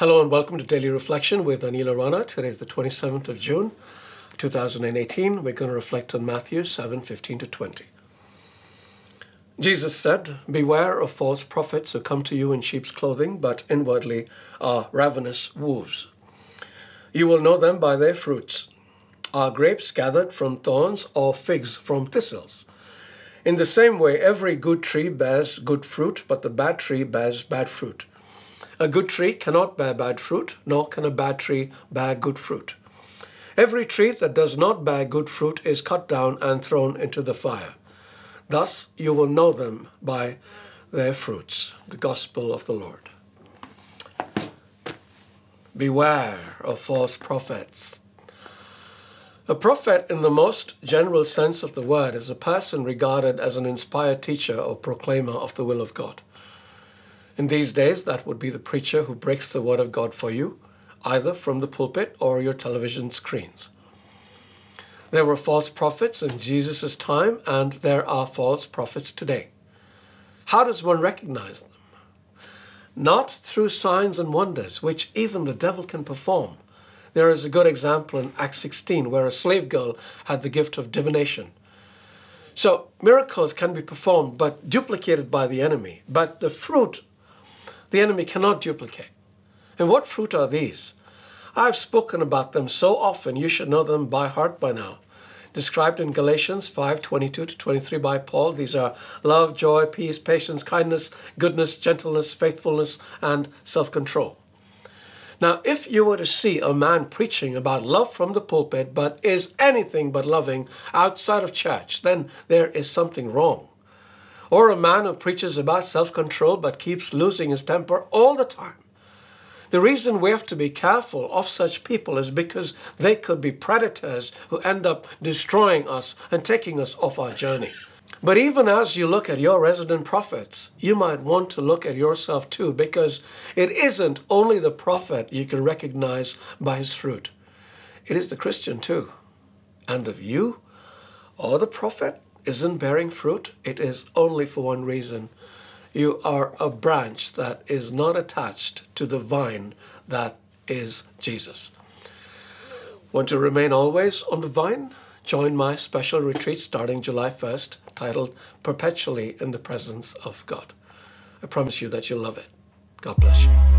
Hello and welcome to Daily Reflection with Aneel Aranha. Today is the 27th of June, 2018. We're going to reflect on Matthew 7:15 to 20. Jesus said, "Beware of false prophets who come to you in sheep's clothing, but inwardly are ravenous wolves. You will know them by their fruits. Are grapes gathered from thorns or figs from thistles? In the same way, every good tree bears good fruit, but the bad tree bears bad fruit. A good tree cannot bear bad fruit, nor can a bad tree bear good fruit. Every tree that does not bear good fruit is cut down and thrown into the fire. Thus you will know them by their fruits." The Gospel of the Lord. Beware of false prophets. A prophet, in the most general sense of the word, is a person regarded as an inspired teacher or proclaimer of the will of God. In these days, that would be the preacher who breaks the word of God for you, either from the pulpit or your television screens. There were false prophets in Jesus' time, and there are false prophets today. How does one recognize them? Not through signs and wonders, which even the devil can perform. There is a good example in Acts 16, where a slave girl had the gift of divination. So miracles can be performed, but duplicated by the enemy. But the fruit, the enemy cannot duplicate. And what fruit are these? I've spoken about them so often, you should know them by heart by now. Described in Galatians 5:22 to 23 by Paul, these are love, joy, peace, patience, kindness, goodness, gentleness, faithfulness, and self-control. Now, if you were to see a man preaching about love from the pulpit, but is anything but loving outside of church, then there is something wrong. Or a man who preaches about self-control but keeps losing his temper all the time. The reason we have to be careful of such people is because they could be predators who end up destroying us and taking us off our journey. But even as you look at your resident prophets, you might want to look at yourself too, because it isn't only the prophet you can recognize by his fruit. It is the Christian too. And if you or the prophet isn't bearing fruit, it is only for one reason. You are a branch that is not attached to the vine that is Jesus. Want to remain always on the vine? Join my special retreat starting July 1st, titled Perpetually in the Presence of God. I promise you that you'll love it. God bless you.